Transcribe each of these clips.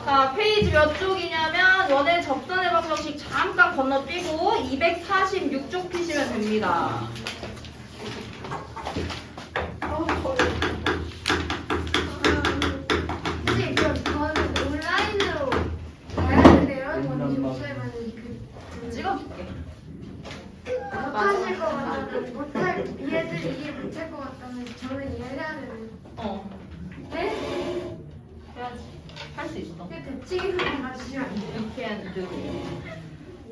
자, 페이지 몇 쪽이냐면 원의 접선의 방정식 잠깐 건너뛰고 246쪽 피시면 됩니다. 선생님 그럼 저는 온라인으로 가야 돼요? 저는 요새만 찍어줄게. 못하실 것 같다면 못할 얘들이 이해 못할 것 같다면 저는 이해해야 되는 네? 해야지. 할 수 있어. 그 대칭이랑 가주시면 안 돼요? You can do.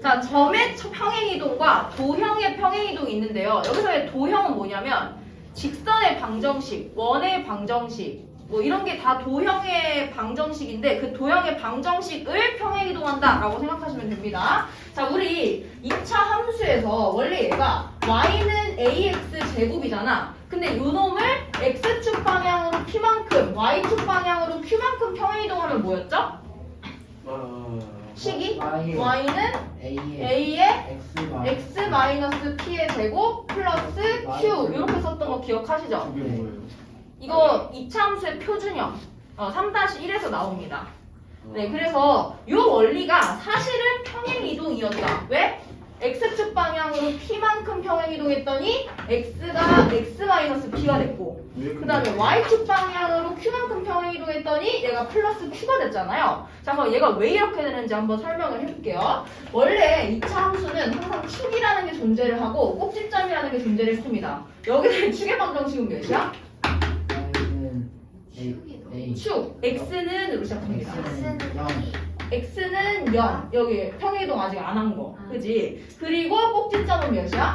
자, 점의 평행이동과 도형의 평행이동이 있는데요. 여기서의 도형은 뭐냐면 직선의 방정식, 원의 방정식 뭐 이런 게 다 도형의 방정식인데 그 도형의 방정식을 평행이동한다라고 생각하시면 됩니다. 자, 우리 2차 함수에서 원래 얘가 y는 ax 제곱이잖아. 근데 요 놈을 x축 방향으로 p만큼, y축 방향으로 q만큼 평행이동하면 뭐였죠? 식이 y는 a의 x-p의 제곱 플러스 q 이렇게 썼던 거 기억하시죠? 이거 2차 함수의 표준형 3-1에서 나옵니다. 네, 그래서 이 원리가 사실은 평행이동이었다. 왜? x축 방향으로 p만큼 평행이동했더니 x가 x-p가 됐고 그 다음에 y축 방향으로 q만큼 평행이동했더니 얘가 플러스 q가 됐잖아요. 자, 그럼 얘가 왜 이렇게 되는지 한번 설명을 해볼게요. 원래 2차 함수는 항상 축이라는 게 존재를 하고 꼭지점이라는 게 존재를 했습니다. 여기서 축의 방정식은 몇이야? 축 x는으로 시작합니다. x는 0 여기 평행이동 아직 안 한 거 그지? 그리고 꼭지점은 몇이야?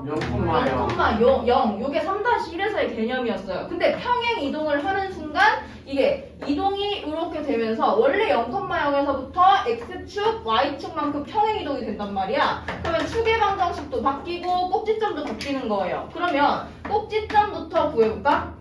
0,0 요게 3-1에서의 개념이었어요. 근데 평행이동을 하는 순간 이게 이동이 이렇게 되면서 원래 0,0에서부터 x축, y축만큼 평행이동이 된단 말이야. 그러면 축의 방정식도 바뀌고 꼭지점도 바뀌는 거예요. 그러면 꼭지점부터 구해볼까?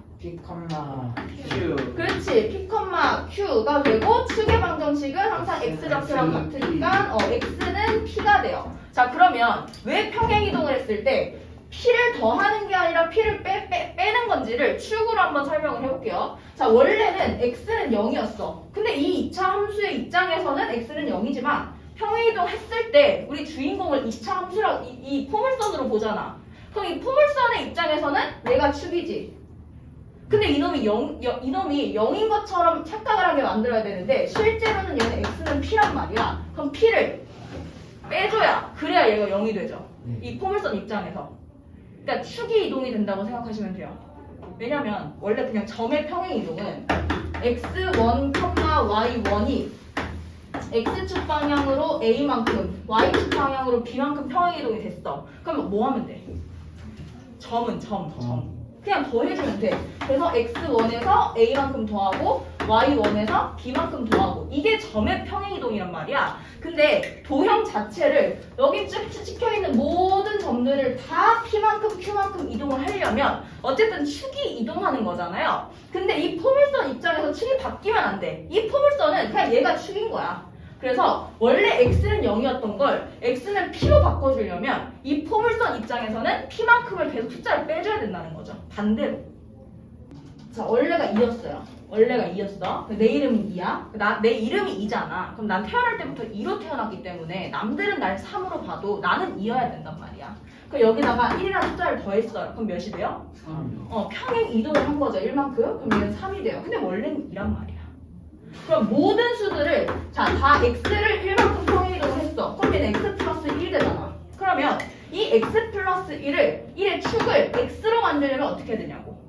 그렇지. P, Q가 되고 축의 방정식은 항상 X좌표랑 같으니까 X는 P가 돼요. 자, 그러면 왜 평행이동을 했을 때 P를 더하는 게 아니라 P를 빼는 건지를 축으로 한번 설명을 해볼게요. 자, 원래는 X는 0이었어. 근데 이 2차 함수의 입장에서는 X는 0이지만 평행이동 했을 때 우리 주인공을 2차 함수라고 이 포물선으로 보잖아. 그럼 이 포물선의 입장에서는 얘가 축이지. 근데 이놈이 0인 것처럼 착각을 하게 만들어야 되는데 실제로는 얘는 x는 p란 말이야. 그럼 p를 빼줘야 그래야 얘가 0이 되죠. 이 포물선 입장에서. 그러니까 축이 이동이 된다고 생각하시면 돼요. 왜냐면 원래 그냥 점의 평행이동은 x1, y1이 x축 방향으로 a만큼 y축 방향으로 b만큼 평행이동이 됐어. 그러면 뭐 하면 돼? 점은 점. 그냥 더해주면 돼. 그래서 x1에서 a만큼 더하고 y1에서 b만큼 더하고 이게 점의 평행이동이란 말이야. 근데 도형 자체를 여기 쭉 찍혀있는 모든 점들을 다 p만큼 q만큼 이동을 하려면 어쨌든 축이 이동하는 거잖아요. 근데 이 포물선 입장에서 축이 바뀌면 안 돼. 이 포물선은 그냥 얘가 축인 거야. 그래서 원래 x는 0이었던 걸 x는 p로 바꿔주려면 이 포물선 입장에서는 p만큼을 계속 숫자를 빼줘야 된다는 거죠. 반대로. 자, 원래가 2였어요. 원래가 2였어. 내 이름은 2야. 내 이름이 2잖아. 그럼 난 태어날 때부터 2로 태어났기 때문에 남들은 날 3으로 봐도 나는 2여야 된단 말이야. 그럼 여기다가 1이라는 숫자를 더했어요. 그럼 몇이 돼요? 3. 평행 이동을 한 거죠. 1만큼. 그럼 얘는 3이 돼요. 근데 원래는 2란 말이야. 그럼 모든 수들을 다 x를 1만큼 평행이동을 했어. 그럼 얘는 x 플러스 1 되잖아. 그러면 이 x 플러스 1의 축을 x로 만들려면 어떻게 해야 되냐고.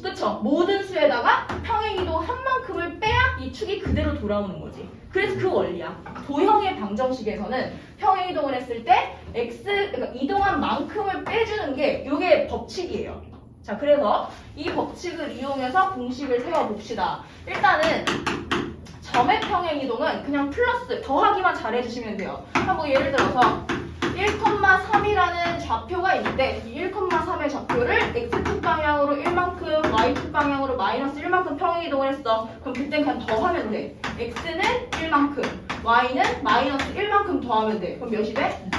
그쵸? 모든 수에다가 평행이동 한 만큼을 빼야 이 축이 그대로 돌아오는 거지. 그래서 그 원리야. 도형의 방정식에서는 평행이동을 했을 때 그러니까 이동한 만큼을 빼주는 게 이게 법칙이에요. 자, 그래서 이 법칙을 이용해서 공식을 세워봅시다. 일단은 점의 평행이동은 그냥 플러스, 더하기만 잘해주시면 돼요. 뭐 예를 들어서 1,3이라는 좌표가 있는데 이 1,3의 좌표를 x축 방향으로 1만큼, y축 방향으로 마이너스 1만큼 평행이동을 했어. 그럼 그땐 그냥 더하면 돼. x는 1만큼, y는 마이너스 1만큼 더하면 돼. 그럼 몇이 돼?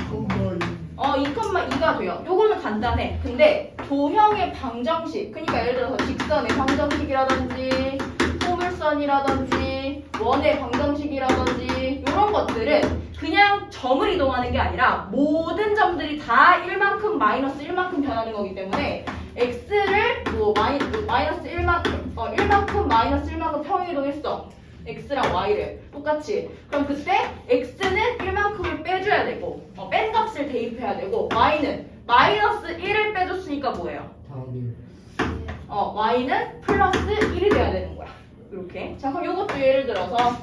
2,2가 돼요. 요거는 간단해. 근데 도형의 방정식, 그러니까 예를 들어서 직선의 방정식이라든지 포물선이라든지 원의 방정식이라든지 이런 것들은 그냥 점을 이동하는 게 아니라 모든 점들이 다 1만큼 마이너스 1만큼 변하는 거기 때문에 x를 뭐 마이너스 1만큼 마이너스 1만큼 평행 이동했어. x랑 y를 똑같이. 그럼 그때 x는 1만큼을 빼줘야 되고 뺀 값을 대입해야 되고 y는 마이너스 1을 빼줬으니까 뭐예요? y는 플러스 1이 돼야 되는 거야. 이렇게. 자, 그럼 이것도 예를 들어서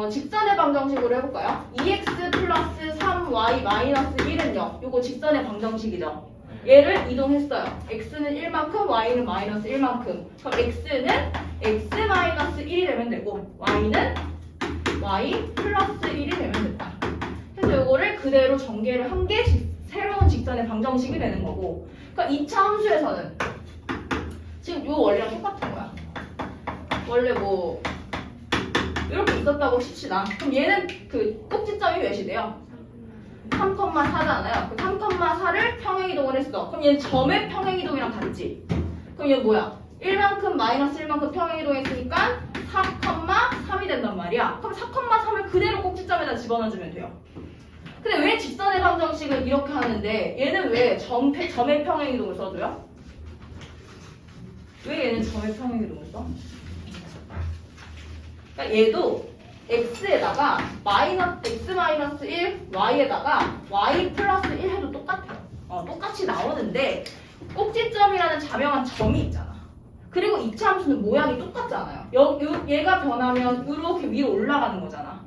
직선의 방정식으로 해볼까요? 2x 플러스 3y 마이너스 1은요. 요거 직선의 방정식이죠. 얘를 이동했어요. x는 1만큼, y는 마이너스 1만큼. 그럼 x는 x 마이너스 1이 되면 되고 y는 y 플러스 1이 되면 된다. 그래서 요거를 그대로 전개를 한 게 새로운 직선의 방정식이 되는 거고. 그러니까 2차 함수에서는 지금 요 원리랑 똑같은 거야. 원래 뭐 이렇게 있었다고 칩시다. 그럼 얘는 그 꼭지점이 몇이 돼요? 3,4잖아요. 그 3,4를 평행이동을 했어. 그럼 얘는 점의 평행이동이랑 같지? 그럼 얘 뭐야? 1만큼 마이너스 1만큼 평행이동했으니까 4,3이 된단 말이야. 그럼 4,3을 그대로 꼭지점에다 집어넣어주면 돼요. 근데 왜 직선의 방정식을 이렇게 하는데 얘는 왜 점의 평행이동을 써줘요? 왜 얘는 점의 평행이동을 써? 그러니까 얘도 x에다가 x-1, y에다가 y 플러스 1 해도 똑같아요. 똑같이 나오는데 꼭지점이라는 자명한 점이 있잖아. 그리고 2차 함수는 모양이 똑같잖아요. 얘가 변하면 이렇게 위로 올라가는 거잖아.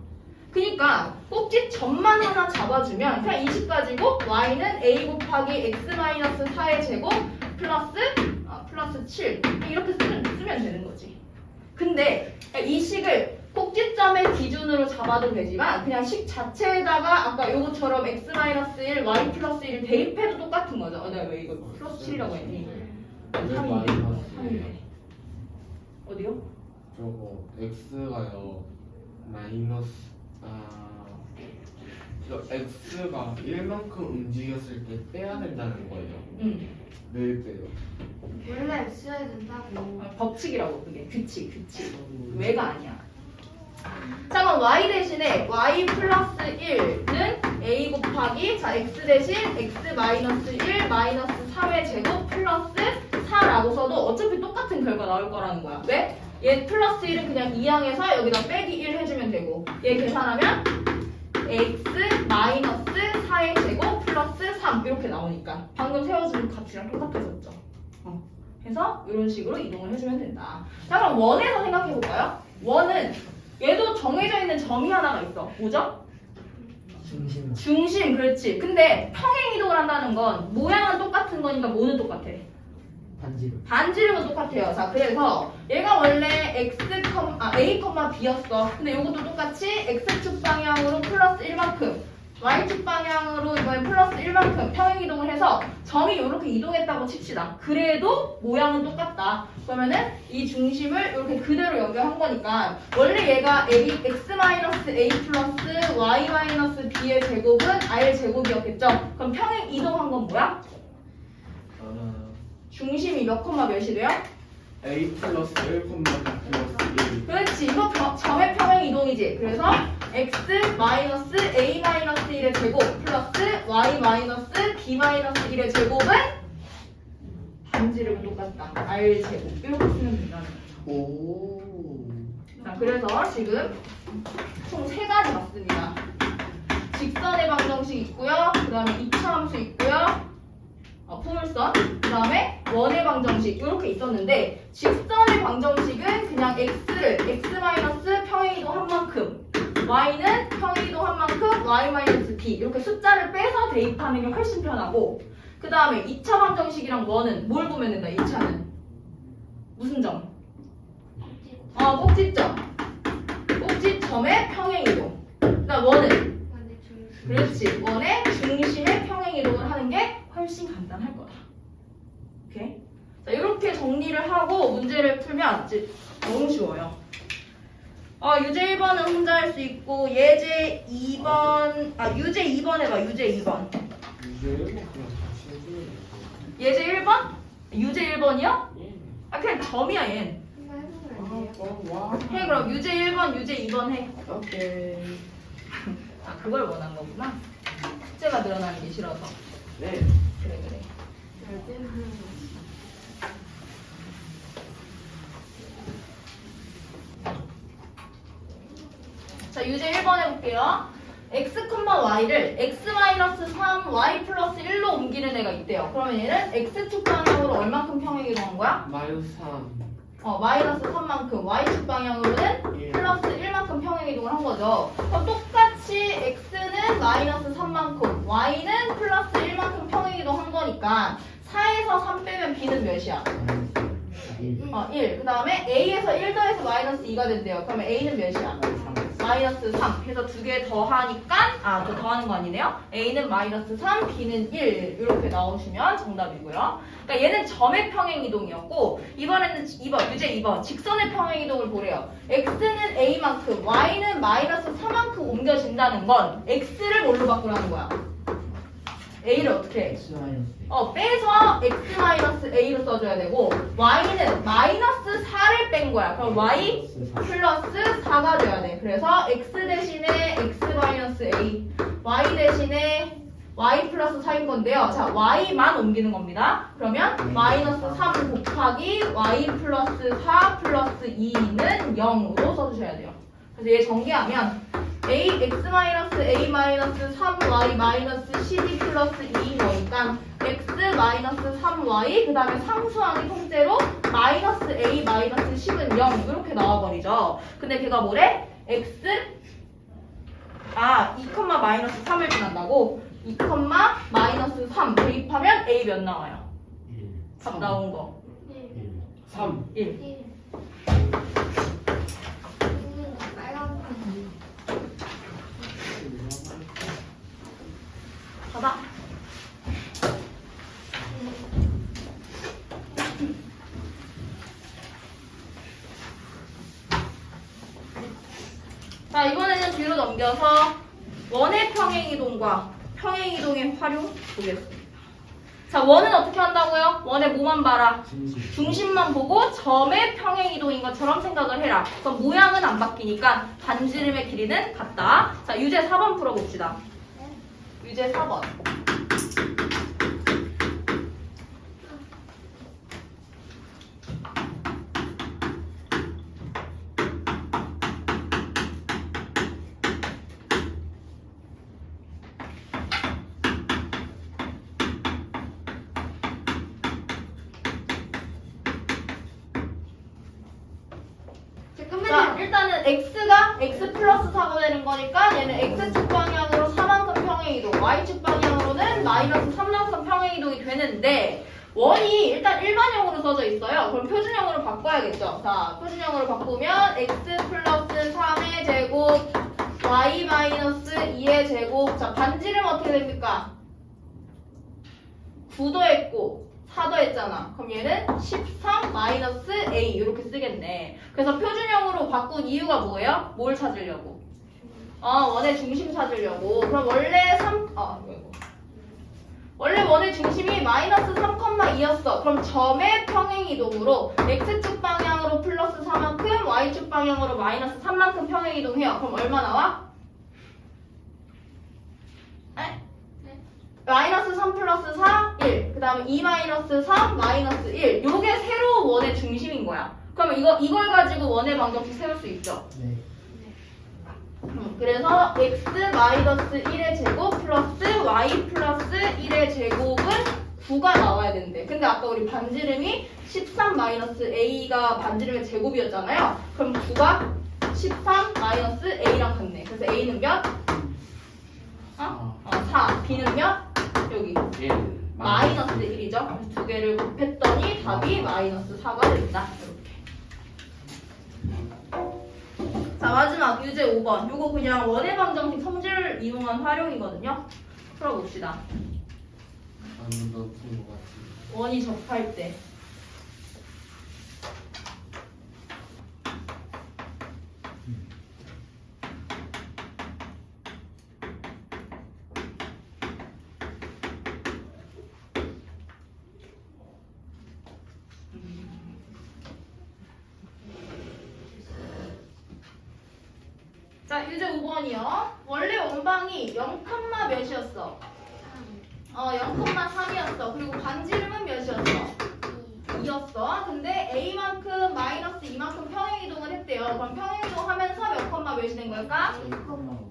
그러니까 꼭지점만 하나 잡아주면 그냥 20가지고 y는 a 곱하기 x-4의 제곱 플러스 7 이렇게 쓰면 되는 거지. 근데 이 식을 꼭지점의 기준으로 잡아도 되지만 그냥 식 자체에다가 아까 요거처럼 x-1, y 플러스 1을 대입해도 똑같은 거죠. 내가 왜 이거 플러스 7이라고 했니? 3이네. 어디요? 저거 x가요 마이너스 저 x가 1만큼 움직였을 때 빼야 된다는 거예요. 왜 빼요? 원래 X여야 된다고. 법칙이라고 그게 규칙. 왜가 아니야. 자 그럼 y 대신에 y 플러스 1는 a 곱하기 자 x 대신 x 마이너스 1 마이너스 3의 제곱 플러스 4라고 써도 어차피 똑같은 결과 나올 거라는 거야. 왜? 얘 플러스 1은 그냥 이항해서 여기다 빼기 1 해주면 되고 얘 계산하면 x 마이너스 4의 제곱 플러스 3 이렇게 나오니까 방금 세워준 값이랑 똑같아졌죠. 그래서 이런 식으로 이동을 해주면 된다. 자 그럼 원에서 생각해볼까요? 원은 얘도 정해져 있는 점이 하나가 있어. 뭐죠? 중심, 그렇지. 근데 평행 이동을 한다는 건 모양은 똑같은 거니까 뭐는 똑같아? 반지름은 똑같아요. 자, 그래서 얘가 원래 a, b였어. 근데 이것도 똑같이 x축 방향으로 플러스 1만큼 y축 방향으로 이번에 플러스 1만큼 평행 이동을 해서 점이 이렇게 이동했다고 칩시다. 그래도 모양은 똑같다. 그러면은 이 중심을 이렇게 그대로 연결한 거니까 원래 얘가 x-a 플러스 y-b의 제곱은 r 제곱이었겠죠? 그럼 평행 이동한 건 뭐야? 중심이 몇 콤마 몇이 돼요? a 플러스 1, 플러스 1. 그렇지. 이거 점의 평행 이동이지. 그래서 x-a-1의 제곱 플러스 y-b-1의 제곱은 반지름은 똑같다. r 제곱. 이렇게 쓰면 된다는 거죠. 오. 자, 그래서 지금 총 3가지 맞습니다. 직선의 방정식 있고요. 그 다음에 2차 함수 있고요. 포물선, 그 다음에 원의 방정식 이렇게 있었는데 직선의 방정식은 그냥 x를 x 마이너스 평행이동 한 만큼 y는 평행이동 한 만큼 y 마이너스 b 이렇게 숫자를 빼서 대입하는 게 훨씬 편하고 그 다음에 2차 방정식이랑 원은 뭘 보면 된다. 2차는 무슨 점? 꼭지점. 꼭지점의 평행이동. 그다음 원은 그렇지. 원의 중심의 평행이동을 하는 게 훨씬 간단할 거다. 오케이? 자, 이렇게 정리를 하고 문제를 풀면 이제 너무 쉬워요. 유제 1번은 혼자 할 수 있고 예제 2번, 유제 2번 해봐. 유제 2번. 예제 1번? 유제 1번이요? 그냥 점이야 얘는. 한번 해보면 무조건 와. 해 그럼 유제 1번, 유제 2번 해. 오케이. 아 그걸 원한 거구나. 숙제가 늘어나는 게 싫어서. 네. 그래 그래. 자 유제 1번 해볼게요. x, y를 x-3, y 플러스 1로 옮기는 애가 있대요. 그러면 얘는 x축 방향으로 얼만큼 평행 이동한 거야? 마이너스 3. 마이너스 3만큼, y축 방향으로는 예. 플러스 1만큼 평행 이동을 한 거죠. 그럼 똑같이 x는 마이너스 3만큼, y는 플러스 1만큼 평행 이동한 거니까 4에서 3 빼면 b는 몇이야? 1. 그 다음에 a에서 1 더해서 마이너스 2가 된대요. 그러면 a는 몇이야? 마이너스 3. 그래서 두 개 더하니까, 저 더하는 거 아니네요. a는 마이너스 3, b는 1. 이렇게 나오시면 정답이고요. 그러니까 얘는 점의 평행 이동이었고, 이번에는 2번, 유제 2번. 직선의 평행 이동을 보래요. x는 a만큼, y는 마이너스 4만큼 옮겨진다는 건 x를 뭘로 바꾸라는 거야? a를 어떻게 해? 빼서 x-a로 써줘야 되고 y는 마이너스 4를 뺀 거야. 그럼 y 플러스 4가 돼야 돼. 그래서 x 대신에 x-a, y 대신에 y 플러스 4인 건데요. 자, y만 옮기는 겁니다. 그러면 마이너스 3 곱하기 y 플러스 4 플러스 2는 0으로 써주셔야 돼요. 그래서 얘 전개하면 x-a-3y-12 플러스 2 뭐니까 x-3y 그 다음에 상수항이 통째로 마이너스 a 마이너스 10은 0 이렇게 나와버리죠. 근데 걔가 뭐래? x 2, 마이너스 3을 지난다고? 2, 마이너스 3 대입하면 a 몇 나와요? 답 나온 거 3. 1. 봐봐. 자, 이번에는 뒤로 넘겨서 원의 평행이동과 평행이동의 활용 보겠습니다. 자, 원은 어떻게 한다고요? 원의 뭐만 봐라? 중심만 보고 점의 평행이동인 것처럼 생각을 해라. 그럼 모양은 안 바뀌니까 반지름의 길이는 같다. 자, 유제 4번 풀어봅시다. 유제 4번. 자, 일단은 x가 x 플러스 4가 되는 거니까 얘는 x축 방향으로 4만큼 평행이동, y축 방향으로는 마이너스 3만큼 평행이동이 되는데 원이 일단 일반형으로 써져 있어요. 그럼 표준형으로 바꿔야겠죠. 자, 표준형으로 바꾸면 x 플러스 3의 제곱, y 마이너스 2의 제곱. 자, 반지름 어떻게 됩니까? 9도 했고 4도 했잖아. 그럼 얘는 13 마이너스 a 이렇게 쓰겠네. 그래서 표준형으로 바꾼 이유가 뭐예요? 뭘 찾으려고? 원의 중심 찾으려고. 그럼 원래 원의 중심이 마이너스 3,2였어. 그럼 점의 평행이동으로 x축 방향으로 플러스 4만큼 y축 방향으로 마이너스 3만큼 평행이동해요. 그럼 얼마 나와? 마이너스 3 플러스 4, 1. 그 다음에 2 마이너스 3, 마이너스 1. 요게 새로운 원의 중심인 거야. 그러면 이걸 가지고 원의 방정식 세울 수 있죠? 네. 그래서 x 마이너스 1의 제곱 플러스 y 플러스 1의 제곱은 9가 나와야 된대. 근데 아까 우리 반지름이 13 마이너스 a가 반지름의 제곱이었잖아요. 그럼 9가 13 마이너스 a랑 같네. 그래서 a는 몇? 4. b는 몇? 여기. 1. 마이너스 1이죠. 그래서 두 개를 곱했더니 답이 마이너스 4가 된다. 이렇게. 자, 마지막 유제 5번. 요거 그냥 원의 방정식 성질을 이용한 활용이거든요. 풀어봅시다. 방금 푼것 같은데. 원이 접할 때. 자, 유제 5번이요. 원래 원방이 0, 몇이었어? 0,3이었어. 그리고 반지름은 몇이었어? 2였어. 근데 A만큼 마이너스 2만큼 평행이동을 했대요. 그럼 평행이동 하면서 몇 컴마 몇이 된 걸까?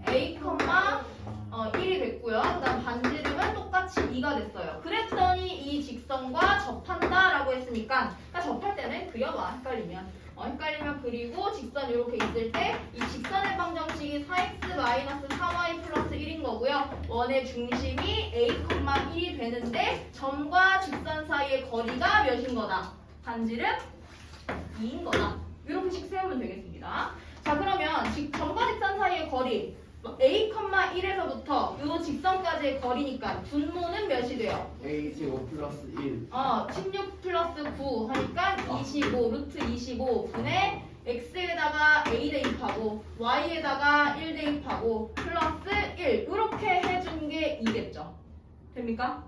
A, 1이 됐고요. 그 다음 반지름은 똑같이 2가 됐어요. 그랬더니 이 직선과 접한다라고 했으니까 그러니까 접할 때는 그려봐. 헷갈리면 그리고 직선 이렇게 있을 때 이 직선의 방정식이 4x-4y 플러스 1인 거고요. 원의 중심이 A, 1이 되는데 점과 직선 사이의 거리가 몇인 거다? 반지름 2인 거다. 이렇게씩 세우면 되겠습니다. 자, 그러면 점과 직선 사이의 거리 A, 1에서부터 이 직선까지의 거리니까 분모는 몇이 돼요? A25 플러스 1 16 플러스 9 하니까 25, 루트 25 분의 x에다가 a 대입하고 y에다가 1 대입하고 플러스 1 이렇게 해준 게 2겠죠. 됩니까?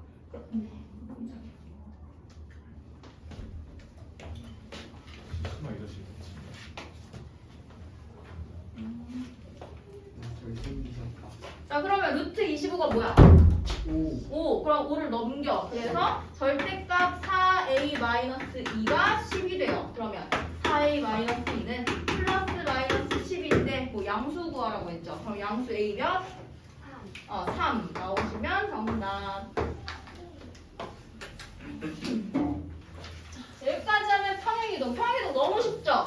설마 이러시겠지? 잘생기셨다. 자, 그러면 루트 25가 뭐야? 5. 그럼 5를 넘겨. 그래서 절대값 4a-2가 10이 돼요. 그러면 4a-2는 플러스 마이너스 10인데 뭐 양수 구하라고 했죠. 그럼 양수 a면 3 나오시면 정답. 여기까지 하면 평행이동. 평행이동 너무 쉽죠?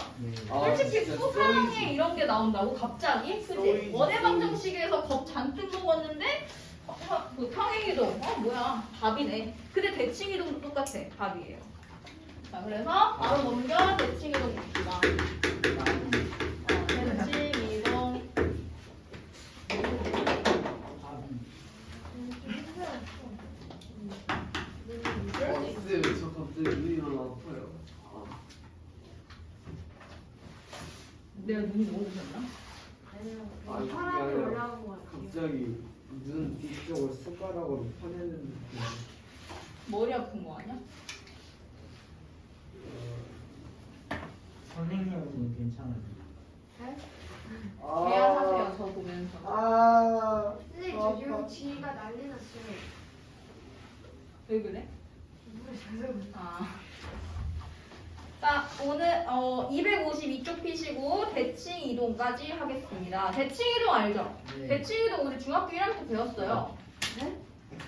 솔직히 수상에 이런 게 나온다고 갑자기? 그치? 원의 방정식에서 겁 잔뜩 먹었는데 그 평행이동 뭐야 답이네. 근데 대칭이동도 똑같아. 답이에요. 자, 그래서 바로 넘겨 대칭이동 봅시다. 대칭이동 쌤, 저 갑자기 눈이 너무 아파요. 내가 눈이 너무 부셨나? 아니, 그게 사람이 아니라 올라온 것 같아요. 갑자기 눈 뒤쪽을 숟가락으로 파내는 느낌. 머리 아픈 거 아니야? 선생님은 괜찮아요. 대화하세요. 저 보면서. 선생님 저 지금 지가 난리 났어요. 왜 그래? 누가 자서 자, 오늘 252쪽 피시고 대칭 이동까지 하겠습니다. 대칭 이동 알죠? 네. 대칭 이동 우리 중학교 1학년 때 배웠어요.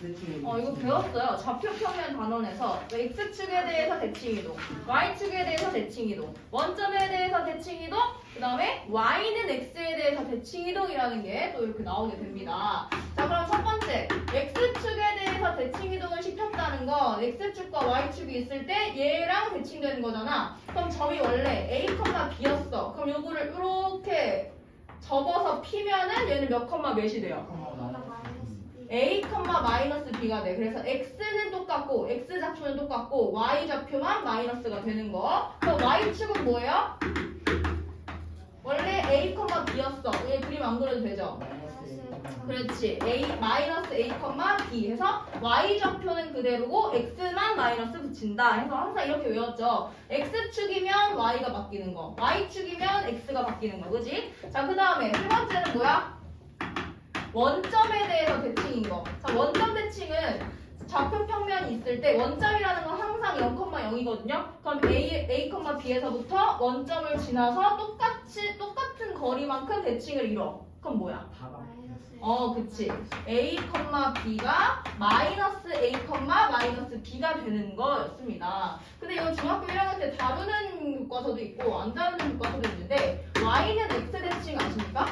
이거 배웠어요. 좌표 평면 단원에서 x축에 대해서 대칭 이동, y축에 대해서 대칭 이동, 원점에 대해서 대칭 이동, 그 다음에 y는 x에 대해서 대칭 이동이라는 게 또 이렇게 나오게 됩니다. 자, 그럼 첫 번째 x축에 대해서 대칭 이동을 시켰다는 건 x축과 y축이 있을 때 얘랑 대칭되는 거잖아. 그럼 점이 원래 a, b였어. 그럼 요거를 이렇게 접어서 피면은 얘는 몇 컴마 몇이 돼요? a, 마이너스 b가 돼. 그래서 x는 똑같고 x 좌표는 똑같고 y 좌표만 마이너스가 되는 거. 그럼 y축은 뭐예요? 원래 a, b였어. 얘 그림 안 그려도 되죠? 그렇지. 마이너스 a, b 해서 y 좌표는 그대로고 x만 마이너스 붙인다 해서 항상 이렇게 외웠죠. x축이면 y가 바뀌는 거, y축이면 x가 바뀌는 거, 그지? 자, 그 다음에 세 번째는 뭐야? 원점에 대해서 대칭인 거. 자, 원점 대칭은 좌표 평면이 있을 때 원점이라는 건 항상 0,0이거든요. 그럼 A, B에서부터 원점을 지나서 똑같은 거리만큼 대칭을 이뤄. 그럼 뭐야? 그치. A, B가 마이너스 A, 마이너스 B가 되는 거였습니다. 근데 이건 중학교 1학년 때 다루는 교과서도 있고 안 다루는 교과서도 있는데 Y는 X 대칭 아십니까?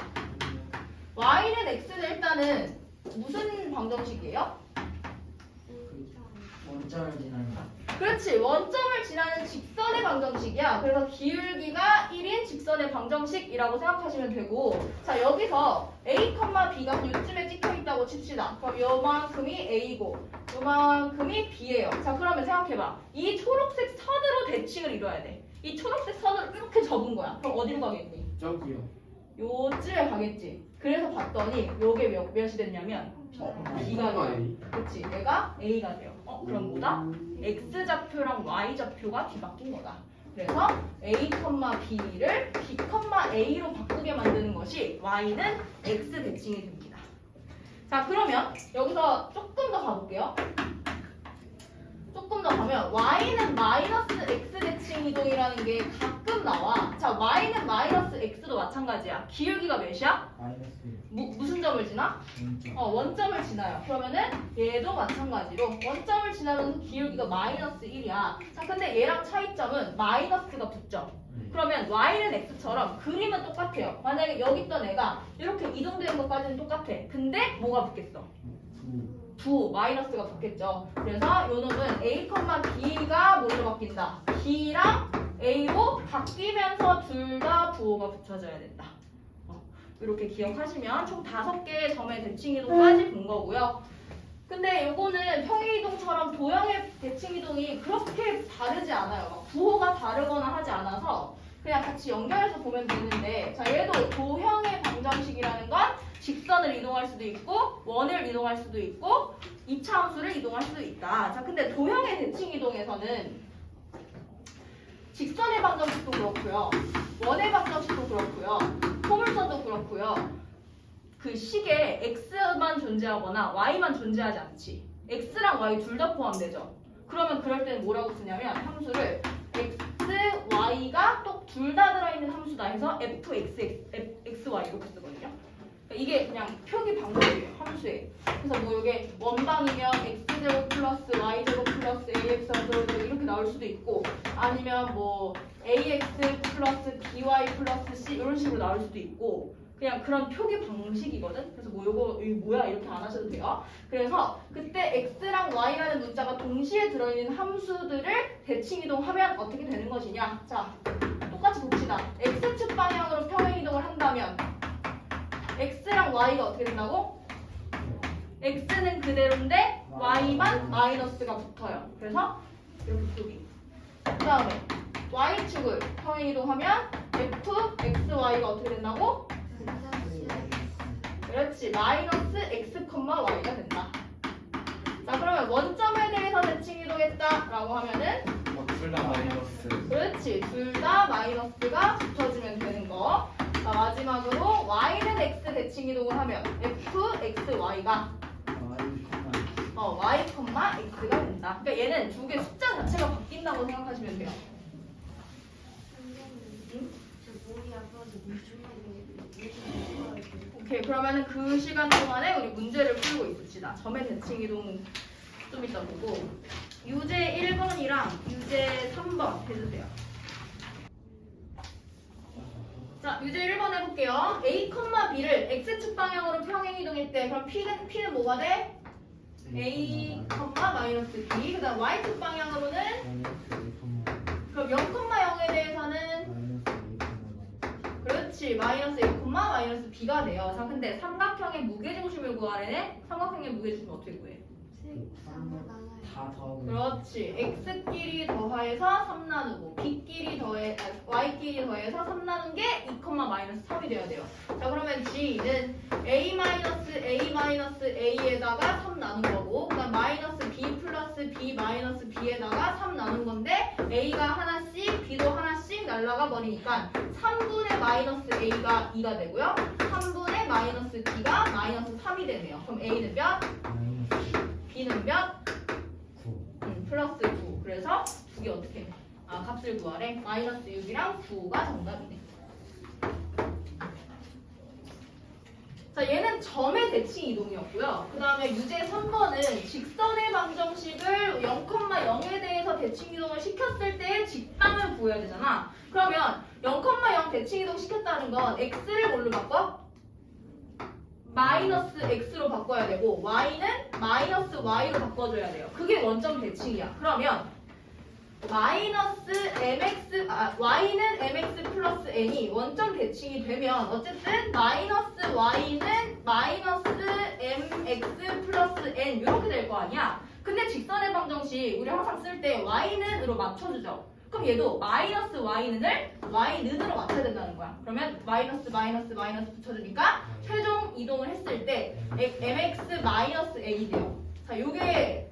Y는 X는 일단은 무슨 방정식이에요? 원점을 지나는 그렇지. 원점을 지나는 직선의 방정식이야. 그래서 기울기가 1인 직선의 방정식이라고 생각하시면 되고, 자, 여기서 A, B가 요쯤에 찍혀있다고 칩시다. 그럼 요만큼이 A고 요만큼이 B예요. 자, 그러면 생각해봐. 이 초록색 선으로 대칭을 이뤄야 돼. 이 초록색 선을 이렇게 접은 거야. 그럼 어디로 가겠니? 저기요. 요쯤에 가겠지. 그래서 봤더니 요게 몇이 됐냐면 B가 돼요. 그치. 얘가 A가 돼요. 그럼 뭐다? X 좌표랑 Y 좌표가 뒤바뀐 거다. 그래서 A, B를 B, A로 바꾸게 만드는 것이 y는 x 대칭이 됩니다. 자, 그러면 여기서 조금 더 가볼게요. 조금 더 가면 y는 마이너스 x 대칭 이동이라는 게 가끔 나와. 자, y는 마이너스 x도 마찬가지야. 기울기가 몇이야? 마이너스 무슨 점을 지나? 원점. 원점을 지나요. 그러면은 얘도 마찬가지로 원점을 지나면서 기울기가 마이너스 1이야. 자, 근데 얘랑 차이점은 마이너스가 붙죠. 그러면 y는 x처럼 그림은 똑같아요. 만약에 여기 있던 애가 이렇게 이동되는 것까지는 똑같아. 근데 뭐가 붙겠어? 부 마이너스가 붙겠죠. 그래서 요 놈은 a, b가 뭘로 바뀐다? b랑 a로 바뀌면서 둘 다 부호가 붙여져야 된다. 이렇게 기억하시면 총 5개의 점의 대칭이동까지 본 거고요. 근데 요거는 평행이동처럼 도형의 대칭이동이 그렇게 다르지 않아요. 막 부호가 다르거나 하지 않아서 그냥 같이 연결해서 보면 되는데, 자, 얘도 도형의 방정식이라는 건 직선을 이동할 수도 있고 원을 이동할 수도 있고 이차함수를 이동할 수도 있다. 자, 근데 도형의 대칭이동에서는 직선의 방정식도 그렇고요, 원의 방정식도 그렇고요, 포물선도 그렇고요. 그 식에 x만 존재하거나 y만 존재하지 않지. x랑 y 둘 다 포함되죠. 그러면 그럴 때는 뭐라고 쓰냐면 함수를 x, y가 또 둘 다 들어있는 함수다 해서 fx, xy 이렇게 쓰거든요. 그러니까 이게 그냥 표기 방법이에요, 함수에. 그래서 뭐 이게 원방이면 x제곱 플러스 y제곱 플러스 ax 이렇게 나올 수도 있고, 아니면 뭐 ax 플러스 by 플러스 c 이런 식으로 나올 수도 있고, 그냥 그런 표기 방식이거든. 그래서 뭐 이거 뭐야 이렇게 안 하셔도 돼요. 그래서 그때 x랑 y라는 문자가 동시에 들어있는 함수들을 대칭이동하면 어떻게 되는 것이냐. 자, 똑같이 봅시다. x축 방향으로 평행이동을 한다면 x랑 y가 어떻게 된다고? x는 그대로인데 y만 마이너스가 붙어요. 그래서 이렇게 표기. 그 다음에 y축을 평행이동하면 f, x, y가 어떻게 된다고? 그렇지, 마이너스 x, y가 된다. 자, 그러면 원점에 대해서 대칭이동했다 라고 하면은 둘 다 마이너스. 그렇지, 둘 다 마이너스가 붙여지면 되는 거. 자, 마지막으로 y는 x 대칭이동을 하면 f, x, y가 y, x가 된다. 그러니까 얘는 두 개 숫자 자체가 바뀐다고 생각하시면 돼요. 저 목이 아파서 오케이, 그러면은 그 시간 동안에 우리 문제를 풀고 있읍시다. 점의 대칭이동 좀 이따 보고, 유제 1번이랑 유제 3번 해주세요. 자, 유제 1번 해볼게요. a, b를 x축 방향으로 평행이동일 때 그럼 p는 뭐가 돼? a, 마이너스 b. 그 다음 y축 방향으로는 그럼 0,0에 대해서는 그렇지, 마이너스 1, 마이너스 b가 돼요. 자, 근데 삼각형의 무게중심을 구하래네. 삼각형의 무게중심 어떻게 구해? 다 더하고 그렇지, x끼리 더해서 3 나누고 y끼리 더해서 3 나눈 게 2, 마이너스 3이 돼야 돼요. 자, 그러면 g는 a 마이너스 a에다가 3 나눈 거고, 그 다음 마이너스 b 플러스 b 마이너스 b에다가 3 나눈 건데 a가 하나씩 b도 하나씩 날라가 버리니까 3분의 마이너스 a가 2가 되고요, 3분의 마이너스 b가 마이너스 3이 되네요. 그럼 a는 몇? b는 몇? 9 플러스 9. 그래서 두 개 어떻게 해? 값을 구하래. 마이너스 6이랑 9가 정답이네. 자, 얘는 점의 대칭 이동이었고요. 그 다음에 유제 3번은 직선의 방정식을 0,0에 대해서 대칭 이동을 시켰을 때 직방을 구해야 되잖아. 그러면 0,0 대칭 이동 시켰다는 건 x를 뭘로 바꿔? 마이너스 x로 바꿔야 되고 y는 마이너스 y로 바꿔줘야 돼요. 그게 원점 대칭이야. 그러면 마이너스 mx, y는 mx 플러스 n이 원점 대칭이 되면 어쨌든 마이너스 y는 마이너스 mx 플러스 n 이렇게 될 거 아니야. 근데 직선의 방정식 우리 항상 쓸 때 y는으로 맞춰주죠. 그럼 얘도 마이너스 y는을 y는으로 맞춰야 된다는 거야. 그러면 마이너스 붙여주니까 최종 이동을 했을 때 mx 마이너스 n이 돼요. 자, 요게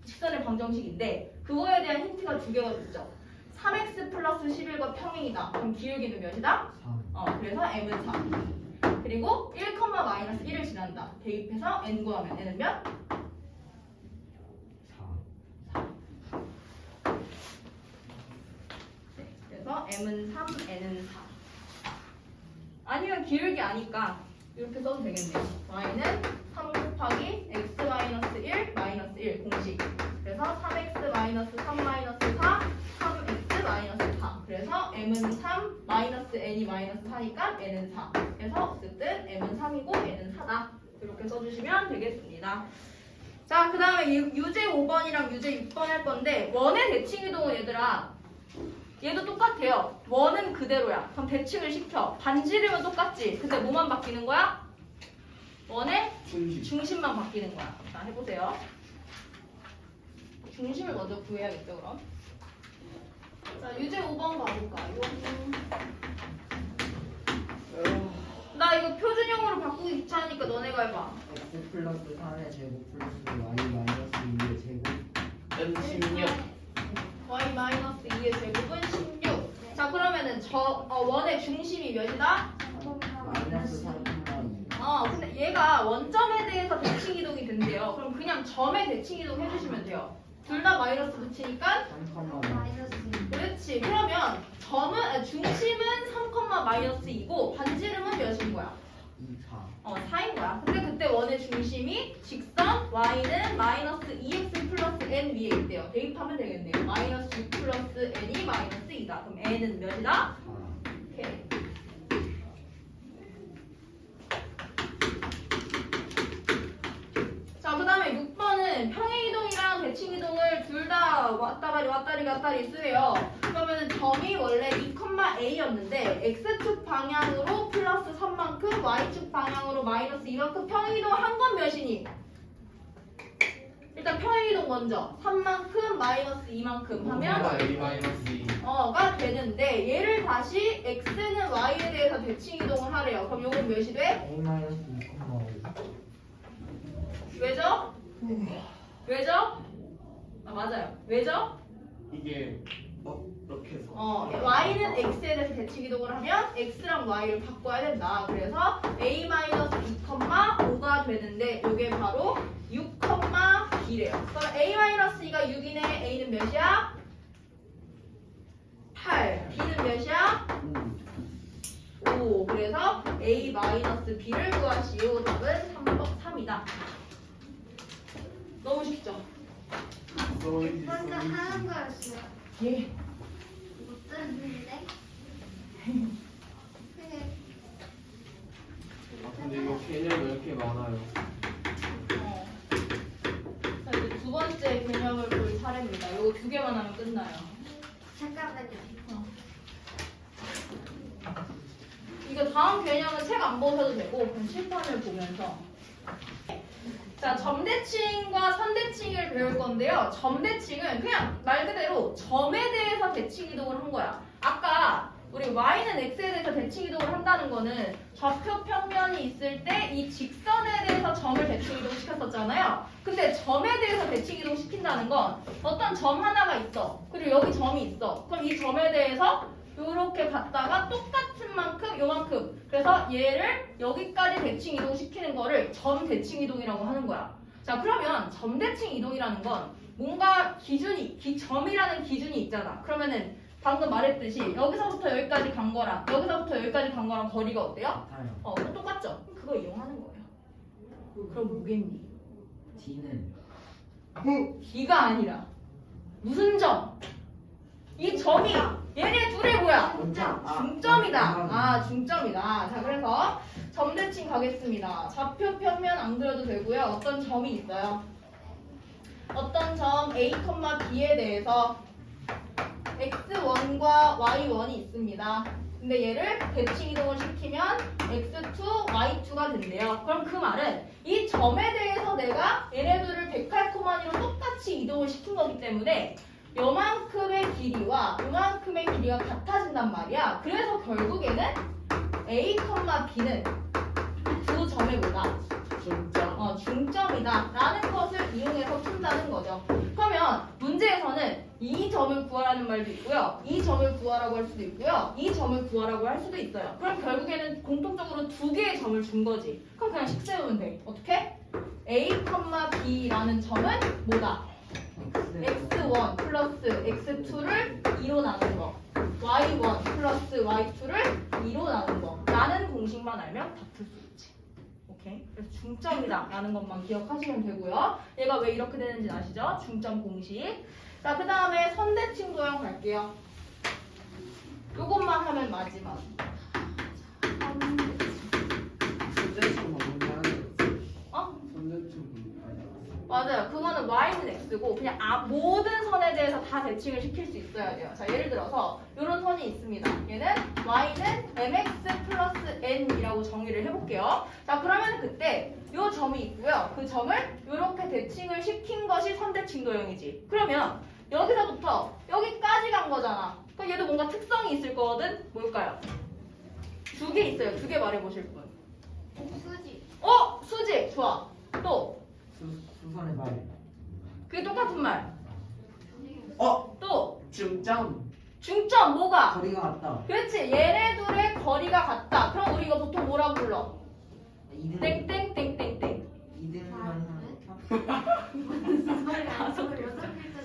직선의 방정식인데 그거에 대한 힌트가 두 개가 있죠. 3x 플러스 11과 평행이다. 그럼 기울기는 몇이다? 3 그래서 m은 3. 그리고 1,-1을 지난다. 대입해서 n 구하면 n은 몇? 4. 네, 그래서 m은 3, n은 4. 아니면 길게 아니까 이렇게 써도 되겠네요. y는 3 곱하기 x-1 마이너스 1 공식. 그래서 3x 마이너스 3 마이너스 4, 3x 마이너스 4. 그래서 m은 3, 마이너스 n이 마이너스 4니까 n은 4. 그래서 어쨌든 m은 3이고 n은 4다. 이렇게 써주시면 되겠습니다. 자, 그 다음에 유제 5번이랑 유제 6번 할 건데 원의 대칭 이동은 얘들아 얘도 똑같아요. 원은 그대로야. 그럼 대칭을 시켜. 반지름은 똑같지. 근데 뭐만 바뀌는 거야? 원의 중심만 바뀌는 거야. 자, 해보세요. 중심을 먼저 구해야겠죠, 그럼. 자, 유제 5번 가볼까요? 나 이거 표준형으로 바꾸기 귀찮으니까 너네가 해봐. x 플러스 3의 제곱 플러스 y 마이너스 2의 제곱. n 16. y 마이너스 2의 제곱은 16. 자, 그러면은 원의 중심이 몇이다? 마이너스 3,2. 근데 얘가 원점에 대해서 대칭 이동이 된대요. 그럼 그냥 점에 대칭 이동 해주시면 돼요. 둘 다 마이너스 붙이니까 3,2. 마이너스 2. 그렇지. 그러면 중심은 3,-2이고 반지름은 몇인 거야? 4. 4인 거야. 근데 그때 원의 중심이 직선 y는 마이너스 2x 플러스 n 위에 있대요. 대입하면 되겠네요. 마이너스 6 플러스 n이 마이너스 2다. 그럼 n은 몇이다? 4. 오케이. 자, 그 다음에 6번은 평행이동이랑 대칭이동을 둘 다 왔다리 쓰래요. 그러면은 점이 원래 2,a였는데 x축 방향으로 플러스 3만큼 y축 방향으로 마이너스 2만큼 평행이동 한 건 몇이니? 일단 평행이동 먼저 3만큼 마이너스 2만큼 하면 a 마이너스 2. 가 되는데 얘를 다시 x는 y에 대해서 대칭이동을 하래요. 그럼 요건 몇이 돼? a 마이너스 2,5. 왜죠? 왜죠? 맞아요. 왜죠? 이게 이렇게 해서. y는 x에 대해서 대칭 이동을 하면 x랑 y를 바꿔야 된다. 그래서 a-2,5가 되는데 이게 바로 6,b래요. 그럼 a-2가 6이네. a는 몇이야? 8. b는 몇이야? 5. 그래서 a-b를 구하시오. 답은 3이다. 너무 쉽죠? 먼저 하는 거였어요. 예. 못 들었는데. 근데 이거 개념 왜 이렇게 많아요? 자, 이제 두 번째 개념을 볼 차례입니다. 이거 2개만 하면 끝나요. 잠깐만요. 이거 다음 개념은 책 안 보셔도 되고 그냥 실판을 보면서 자, 점대칭과 선대칭을 배울 건데요. 점대칭은 그냥 말 그대로 점에 대해서 대칭 이동을 한 거야. 아까 우리 y는 x에 대해서 대칭 이동을 한다는 거는 좌표 평면이 있을 때 이 직선에 대해서 점을 대칭 이동 시켰었잖아요. 근데 점에 대해서 대칭 이동 시킨다는 건 어떤 점 하나가 있어. 그리고 여기 점이 있어. 그럼 이 점에 대해서 요렇게 갔다가 똑같은 만큼 요만큼 그래서 얘를 여기까지 대칭 이동시키는 거를 점 대칭 이동이라고 하는 거야. 자, 그러면 점 대칭 이동이라는 건 뭔가 점이라는 기준이 있잖아. 그러면은 방금 말했듯이 여기서부터 여기까지 간 거랑 여기서부터 여기까지 간 거랑 거리가 어때요? 같아요. 그럼 똑같죠? 그거 이용하는 거예요. 그럼 뭐겠니? D는 D가 아니라 무슨 점? 이 점이 얘네 둘의 뭐야? 중점이다. 중점이다. 자, 그래서 점대칭 가겠습니다. 좌표 평면 안 그려도 되고요. 어떤 점이 있어요. 어떤 점 A, B에 대해서 x1과 y1이 있습니다. 근데 얘를 대칭 이동을 시키면 x2, y2가 된대요. 그럼 그 말은 이 점에 대해서 내가 얘네들을 데칼코마니로 똑같이 이동을 시킨 거기 때문에 요만큼의 길이와 요만큼의 길이가 같아진단 말이야. 그래서 결국에는 A, B는 두 점의 뭐다? 중점. 중점이다 라는 것을 이용해서 푼다는 거죠. 그러면 문제에서는 이 점을 구하라는 말도 있고요, 이 점을 구하라고 할 수도 있고요, 이 점을 구하라고 할 수도 있어요. 그럼 결국에는 공통적으로 두 개의 점을 준 거지. 그럼 그냥 식 세우면 돼. 어떻게? A, B라는 점은 뭐다? x1 플러스 x2를 2로 나눈 거, y1 플러스 y2를 2로 나눈 거 라는 공식만 알면 다 풀 수 있지. 오케이? 그래서 중점이다 라는 것만 기억하시면 되고요. 얘가 왜 이렇게 되는지 아시죠? 중점 공식. 자, 그 다음에 선대칭 도형 갈게요. 요것만 하면 마지막. 선대칭 방문하는 어? 선대칭 맞아요. 그거는 y는 x고 그냥 모든 선에 대해서 다 대칭을 시킬 수 있어야 돼요. 자, 예를 들어서 이런 선이 있습니다. 얘는 y는 mx 플러스 n이라고 정의를 해볼게요. 자, 그러면 그때 요 점이 있고요. 그 점을 이렇게 대칭을 시킨 것이 선대칭 도형이지. 그러면 여기서부터 여기까지 간 거잖아. 그럼 얘도 뭔가 특성이 있을 거거든. 뭘까요? 두 개 있어요. 두 개 말해보실 분. 수지. 수직. 좋아. 또. 수선의 말. 그게 똑같은 말. 또. 중점. 중점 뭐가? 거리가 같다. 그렇지. 얘네 둘의 거리가 같다. 그럼 우리 이거 보통 뭐라고 불러? 2등. 땡땡땡땡땡. 2등만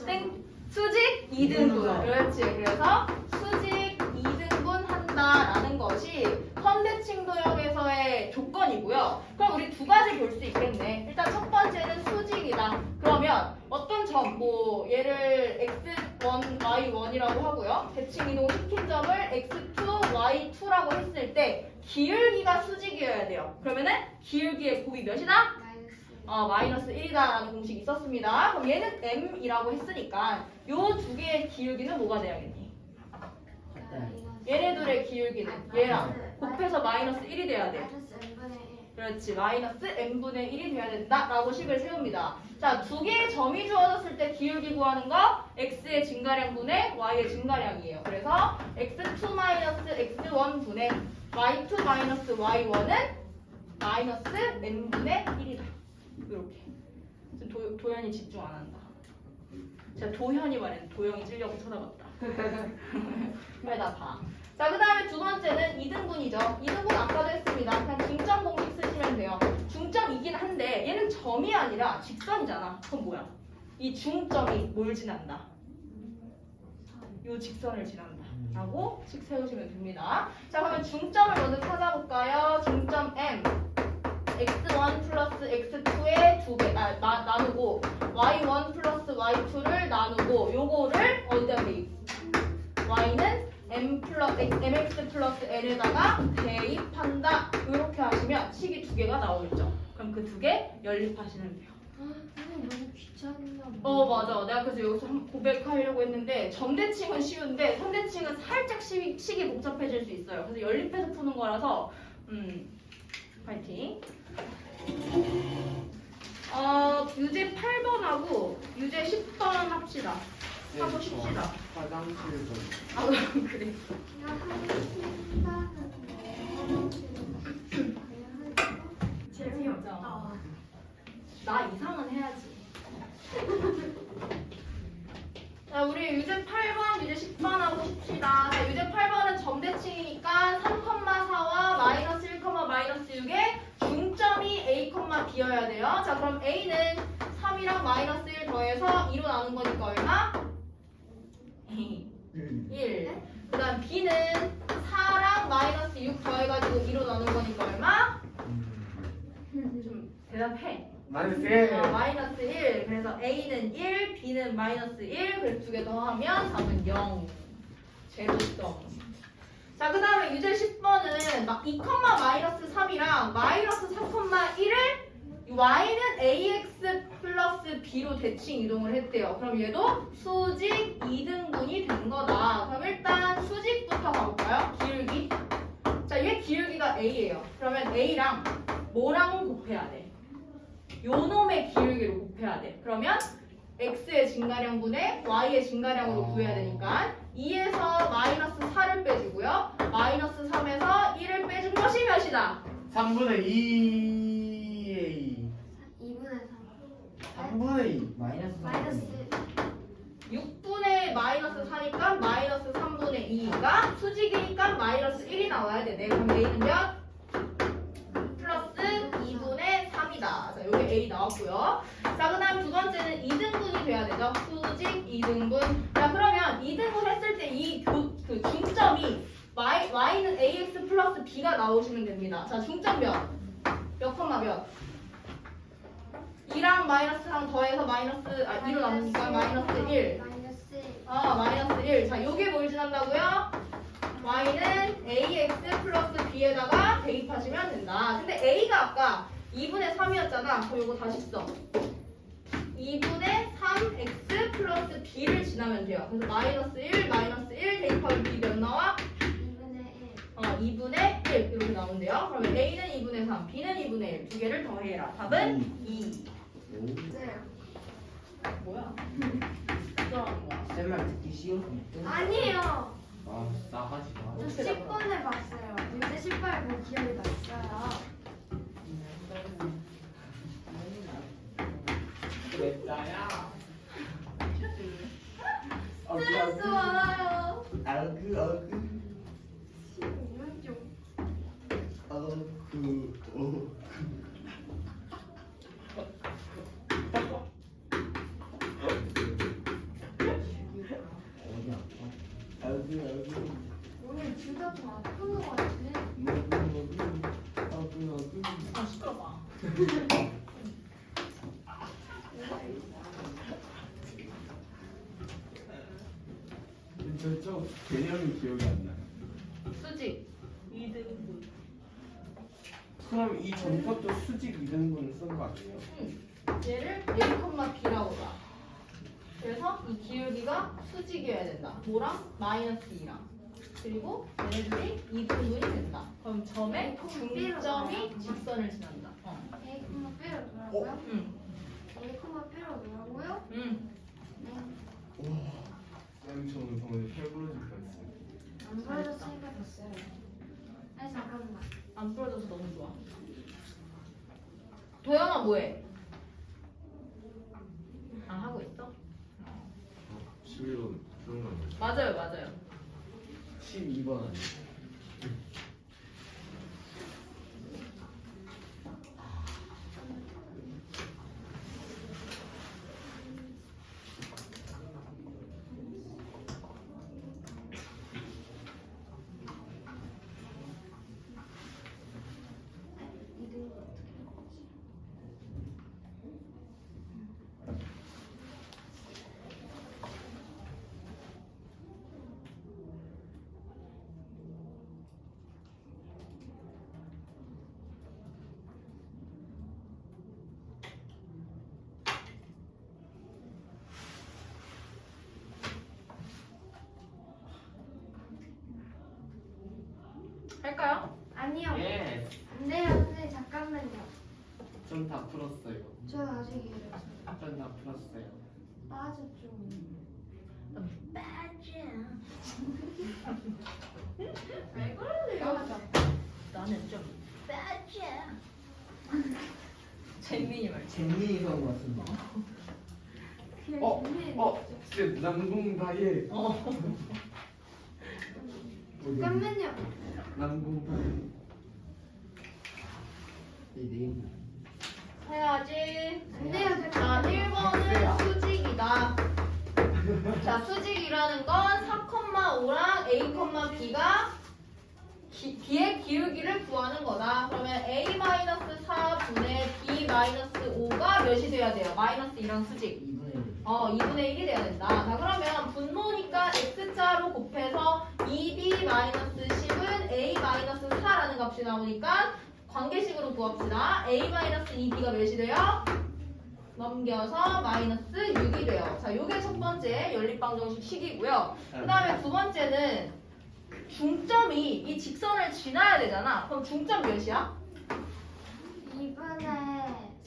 땡. 수직 2등분. 그렇지. 그래서 수직 2등분 한다라는 것이 선대칭 도형에서의 조건이고요. 그럼 우리 두 가지 볼 수 있겠네. 일단 첫 번째는 수직이다. 그러면 어떤 점, 뭐 얘를 x1, y1이라고 하고요. 대칭 이동 시킨 점을 x2, y2라고 했을 때 기울기가 수직이어야 돼요. 그러면은 기울기의 곱이 몇이다? 마이너스 1이다라는 공식이 있었습니다. 그럼 얘는 m이라고 했으니까 요 두 개의 기울기는 뭐가 돼야겠니? 얘네들의 기울기는 얘랑 곱해서 마이너스 1이 돼야 돼. 그렇지. 마이너스 n분의 1이 돼야 된다라고 식을 세웁니다. 자, 두 개의 점이 주어졌을 때 기울기 구하는 거 x의 증가량분의 y의 증가량이에요. 그래서 x2 마이너스 x1 분의 y2 마이너스 y1은 마이너스 n분의 1이다. 이렇게. 도현이 집중 안 한다. 제가 도현이 말했는데 도영이 찔려고 쳐다봤다. 빨리 나 봐. 자, 그 다음에 두 번째는 2등분이죠. 2등분 아까도 했습니다. 그냥 중점 공식 쓰시면 돼요. 중점이긴 한데 얘는 점이 아니라 직선이잖아. 그럼 뭐야? 이 중점이 뭘 지난다? 요 직선을 지난다. 라고 식 세우시면 됩니다. 자, 그러면 중점을 먼저 찾아볼까요? 중점 M. x1 플러스 x2의 나누고 y1 플러스 y2를 나누고 요거를 어디다 대입? y는 mx 플러스 n에다가 대입한다. 이렇게 하시면 식이 두 개가 나오겠죠. 그럼 그 두 개 연립하시면 돼요. 너무 귀찮나 봐. 맞아. 내가 그래서 여기서 고백하려고 했는데 점대칭은 쉬운데 선대칭은 살짝 식이 복잡해질 수 있어요. 그래서 연립해서 푸는 거라서 파이팅. 유제 8번하고 유제 10번 합시다. 하고 싶시다. 화장실 좀. 그래. 재미없다. 나 이상은 해야지. 자, 우리 유제 8번, 유제 10번 하고 싶시다. 자, 유제 8번은 점대칭이니까 3,4와 마이너스 1, 마이너스 6의 중점이 A, B여야 돼요. 자, 그럼 A는 3이랑 마이너스 1 더해서 2로 나눈 거니까 얼마? 1. 그 다음 B는 4랑 마이너스 6 더해가지고 2로 나눈 거니까 얼마? 좀 대답해. 마이너스 1. 마이너스 1. 그래서 A는 1, B는 마이너스 1. 그래서 두 개 더하면 답은 0. 제로점. 자, 그 다음에 유제 10번은 2, 마이너스 3이랑 마이너스 4,1을 y는 ax 플러스 b로 대칭 이동을 했대요. 그럼 얘도 수직 2등분이 된 거다. 그럼 일단 수직부터 가볼까요? 기울기. 자, 얘 기울기가 a예요. 그러면 a랑 뭐랑 곱해야 돼? 요 놈의 기울기로 곱해야 돼. 그러면 x의 증가량분의 y의 증가량으로 구해야 되니까 2에서 마이너스 4를 빼주고요. 마이너스 3에서 1을 빼준 것이 몇이다? 3분의 2A. 3분의 마이너스 마이너스 6분의 마이너스 4니까 마이너스 3분의 2가 수직이니까 마이너스 1이 나와야 되네. 그럼 A는 몇? 플러스 2분의 3이다. 자, 여기 A 나왔고요. 자, 그 다음 두 번째는 2등분이 돼야 되죠. 수직 2등분. 자, 그러면 2등분 했을 때 이 그 중점이 Y는 AX 플러스 B가 나오시면 됩니다. 자, 중점 몇? 몇 콤마 몇? 2랑 마이너스랑 더해서 마이너스 2로 남으니까 마이너스 1. 마이너스 1 마이너스 1. 자, 요게 뭘 지난다고요? y는 ax 플러스 b에다가 대입하시면 된다. 근데 a가 아까 2분의 3이었잖아. 그럼 요거 다시 써. 2분의 3x 플러스 b를 지나면 돼요. 그래서 마이너스 1, 마이너스 1 대입하면 b 몇 나와? 2분의 1 2분의 1 이렇게 나온대요. 그러면 a는 2분의 3, b는 2분의 1. 두 개를 더해라. 답은 2. 네. 뭐야? 들어가는 거야. 쌤말 듣기 쉬운 아니에요. 아 싸가지 마. 저 10번 해봤어요. 요새 18 본 기억이 났어요. 그랬다야. 스트레스 많아요. 어그 이런 좀. 어디 아파? 어그 오늘 둘 다 좀 아픈 것 같아. 아, 시끄러워. 저쪽 개념이 기억이 안 나요. 수직 2등분. 그럼 이 전법도 수직 2등분 쓴 거 아니에요? 얘를 a,b라고 봐. 그래서 이 기울기가 수직이어야 된다. 뭐랑? 마이너스 2랑. 그리고 얘네들이 2등분이 된다. 그럼 점의 중점이 직선을 지난다. A, B로 놓으라고요? 응. A, B로 놓으라고요? 응. 네. 쌤 저는 오늘 팔부러질 뻔했어요. 안 보여줬으니까 됐어요. 아니 잠깐만. 안 풀어져서 너무 좋아. 도영아 뭐해? 하고 있어? 11번 그런 거 아니에요? 맞아요, 맞아요. 12번 아니에요? 이거 어떻게 된 거지? 할까요? 아니요. 예. 안 돼요, 선생님 잠깐만요. 전 다 풀었어요. 저 아직이에요. 전 다 풀었어요. 빠져 좀. 왜 그러세요? 나는 좀 재민이 말. 재민이 형 같은데 쌤 남궁다예. 잠깐만요. 남궁다예. 내 네임 해야지. 안 돼요, 자, 잠깐만요. 1번은 수직이다. 자, 수직이라는 건 4,5랑 A, B가 B의 기울기를 구하는 거다. 그러면 A-4분의 B-5가 몇이 돼야 돼요? 마이너스 2랑 수직. 2분의 1 2분의 1이 돼야 된다. 자, 그러면 분모니까 X자로 곱해서 2B-10은 A-4라는 값이 나오니까 관계식으로 구합시다. A-2B가 몇이 돼요? 넘겨서 마이너스 6이 돼요. 자, 요게 첫 번째 연립방정식 식이고요. 그 다음에 두 번째는 중점이 이 직선을 지나야 되잖아. 그럼 중점 몇이야? 2분의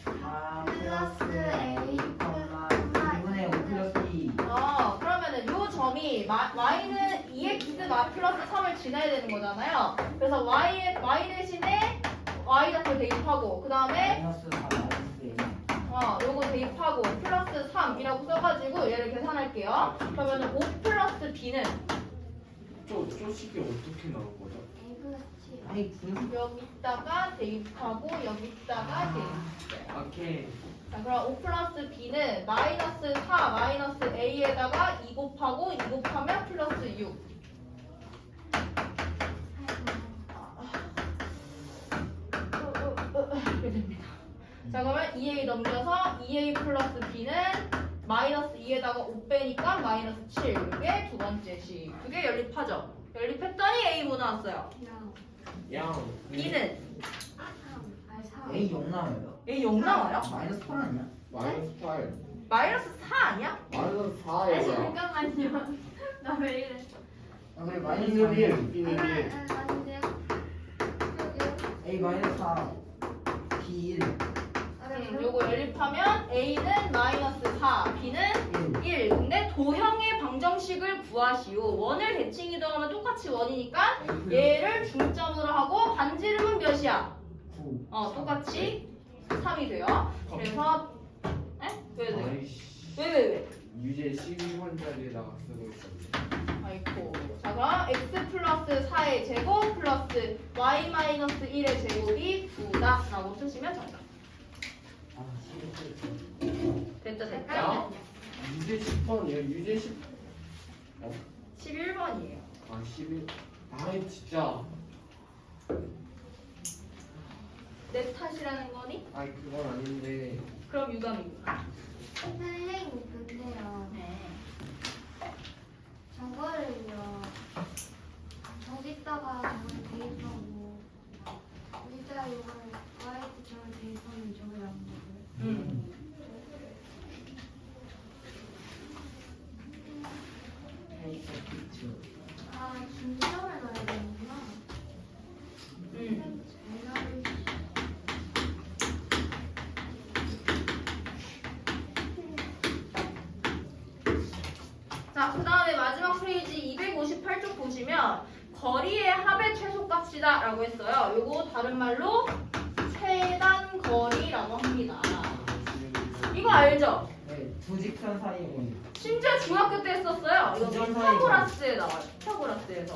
4 플러스 플러스 A, 2분의 5 플러스 2 그러면은 요 점이 y는 2x 플러스 3을 지나야 되는 거잖아요. 그래서 y 대신에 y 좌표 대입하고 그 다음에 마이너스 4 마이너스 1 요거 대입하고 플러스 3이라고 써가지고 얘를 계산할게요. 그러면 5 플러스 b는 저 식이 어떻게 나올 거죠? A 플러스 7. 아니 분수 여기다가 대입하고 여기다가 대입. 오케이. 자, 그럼 5 플러스 b는 마이너스 4 마이너스 a에다가 2 곱하고 2 곱하면 플러스 6. 이렇게 됩니다. 자, 그러면 2a 넘겨서 2a 플러스 b는 마이너스 2에다가 5 빼니까 마이너스 7. 이게 두 번째 식. 그게 연립하죠. 연립했더니 a 뭐 나왔어요? 양. b는 3. A 0 나와요. a 0 나와요? 마이너스 8 아니야? 마이너스 8. 마이너스 4 아니야? 마이너스 아 4예요. 잠깐만요. 나 왜 이래? 아 그래 마이너스 B는 4 1. B는 1. 아닌데요? A 마이너스 4 B 1 요거 연립하면 a는 마이너스 4, b는 1. 근데 도형의 방정식을 구하시오. 원을 대칭 이동하면 똑같이 원이니까 얘를 중점으로 하고 반지름은 몇이야? 9 똑같이 3이 돼요. 그래서 왜? 아이씨. 왜? 유제 12번짜리에다가 쓰고 있었네. 아이고. 자, 그럼 x 플러스 4의 제곱 플러스 y 마이너스 1의 제곱이 9다 라고 쓰시면 정답. 아 싫어 됐죠? 야? 유제 10번이에요. 유제 10. 11번이에요. 아 11. 아이 진짜. 내 탓이라는 거니? 아이 그건 아닌데. 그럼 유감이구나. 선생님 근데요. 네. 저거를요. 저기다가 저걸 대입하고 여기다 이걸 YT 저걸 대입하면 저게 나온 거고요. 아 중점을 넣어야 되는구나. 자, 그 다음에 마지막 페이지 258쪽 보시면 거리의 합의 최소값이다 라고 했어요. 요거 다른 말로 최단 거리라고 합니다. 이거 알죠? 네, 두 직선 사이의 거리 심지어 중학교 때 했었어요. 이거 직선 피타고라스에 나와요. 피타고라스에서.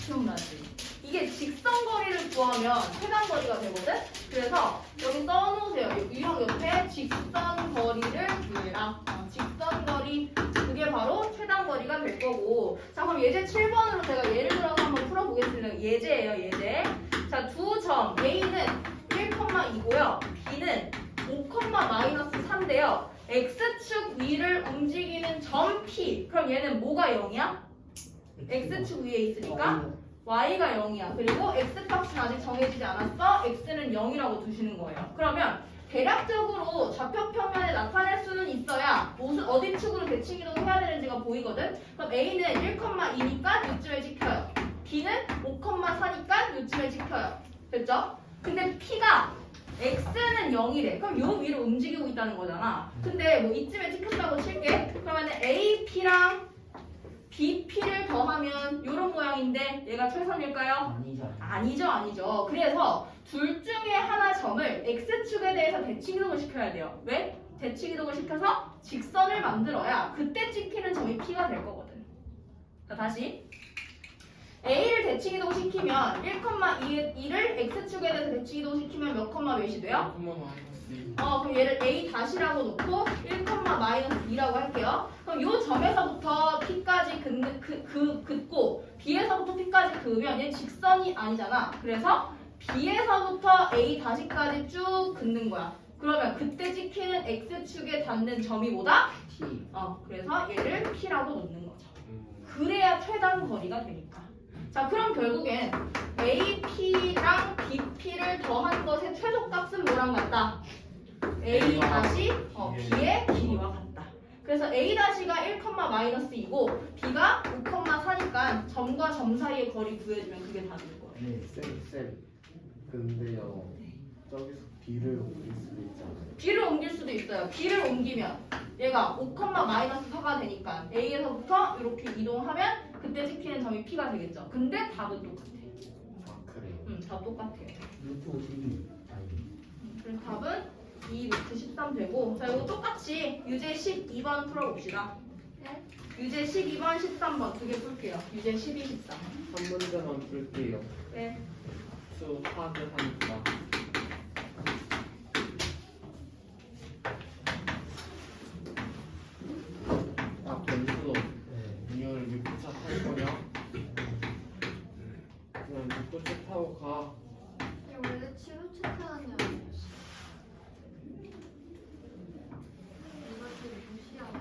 기억나지? 이게 직선 거리를 구하면 최단 거리가 되거든? 그래서 여기 써놓으세요. 유형 옆에 직선 거리를 구해라. 직선 거리, 그게 바로 최단 거리가 될 거고. 자, 그럼 예제 7번으로 제가 예를 들어서 한번 풀어보겠습니다. 예제예요, 예제. 자, 두 점 A는 1,2고요. B는 5,-3인데요. X축 위를 움직이는 점 P. 그럼 얘는 뭐가 0이야? X축 위에 있으니까 Y가 0이야. 그리고 X값은 아직 정해지지 않았어. X는 0이라고 두시는 거예요. 그러면 대략적으로 좌표 평면에 나타낼 수는 있어야 무슨 어디 축으로 대칭 이동을 해야 되는지가 보이거든. 그럼 A는 1,2니까 요쯤에 찍혀요. B는 5,4니까 요쯤에 찍혀요. 됐죠? 근데 P가 X는 0이래. 그럼 요 위로 움직이고 있다는 거잖아. 근데 뭐 이쯤에 찍혔다고 칠게. 그러면 AP랑 BP를 더하면 이런 모양인데 얘가 최선일까요? 아니죠. 그래서 둘 중에 하나 점을 X축에 대해서 대칭 이동을 시켜야 돼요. 왜? 대칭 이동을 시켜서 직선을 만들어야 그때 찍히는 점이 P가 될 거거든. 자, 다시 A를 대칭 이동 시키면 1,2를 X축에 대해서 대칭 이동 시키면 몇 컴마 몇이 돼요? 그럼 얘를 A 다시라고 놓고 1,-2라고 할게요. 그럼 이 점에서부터 P까지 긋고 B에서부터 P까지 그으면 얘는 직선이 아니잖아. 그래서 B에서부터 A 다시까지 쭉 긋는 거야. 그러면 그때 찍히는 X축에 닿는 점이 뭐다? T 그래서 얘를 P라고 놓는 거죠. 그래야 최단 거리가 되니까. 자, 그럼 결국엔 AP랑 BP를 더한 것의 최소값은 뭐랑 같다? A 다시 B의 길이와 같다. 그래서 A 다시가 1,-2이고 B가 5,4니까 점과 점 사이의 거리 구해주면 그게 답인 거예요. 네. 쌤. 근데요. 저기서 B를 옮길 수도 있잖아요. B를 옮길 수도 있어요. B를 옮기면 얘가 5,-4가 되니까 A에서부터 이렇게 이동하면 그때 찍히는 점이 P가 되겠죠. 근데 답은 똑같아. 아 그래요? 답 똑같아요. 루트 52 아니 그래서 답은 2 루트 13 되고 자 이거 똑같이 유제 12번 풀어봅시다. 네? 유제 12번 13번 두 개 풀게요. 유제 12, 13. 한 문제만 풀게요. 네. 수 하드 하니까. 아 변수 이걸 육부차 탈 거냐? 그냥 육부차 타고 가. 원래 치료 체크하는 게 아니었어. 이것들을 무시하고.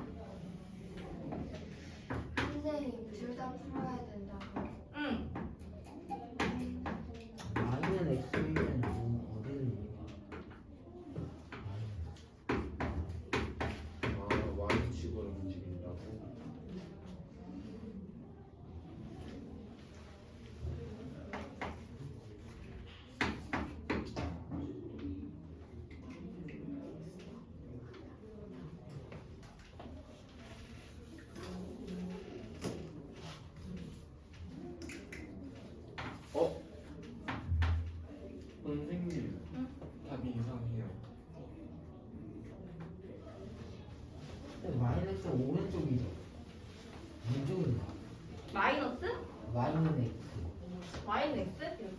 선생님 둘 다 풀어야 된다고. 응. Y는 X이면 어디는 아 Y축으로 움직인다고? 어? 선생님 응? 답이 이상해요. 마이너스 오른쪽이죠. 왼쪽인가? 마이너스? Y는 X. Y는 X? 이렇게.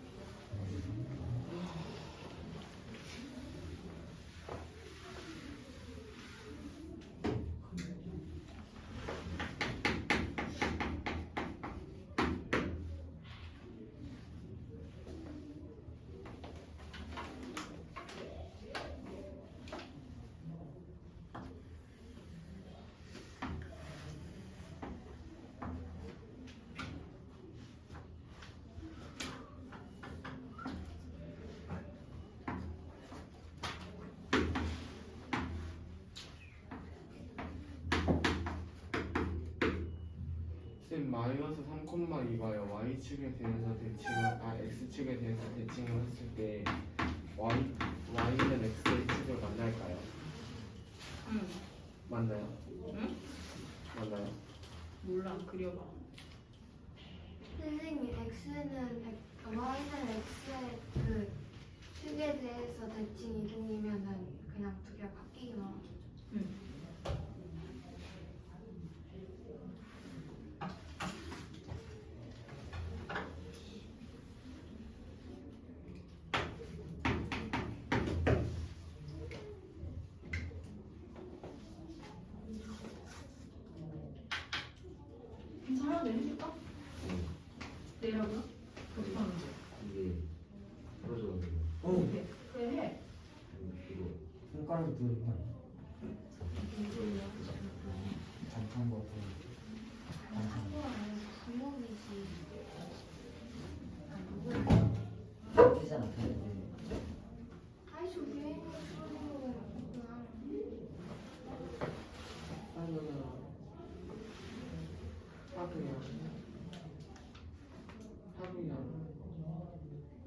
쌤 마이너스 3,2가요. Y축에 대해서 X축에 대해서 대칭을 했을 때 Y는 X의 축을 만날까요? 응. 맞나요? 응? 맞나요? 몰라. 그려봐. 선생님 Y는 X의 그 축에 대해서 대칭 이동이면은 그냥 두 개가 바뀌기만 하죠. 응. 하나 내려줄까? 내려고요? 어떻게 하는 거야? 이게 풀어져 그래. 그래 해. 이거 손가락 들고 잠깐 먹고 한국어는 구멍이지. 되잖아. 아이 저 위에 있는 거 풀어주는 거였구나.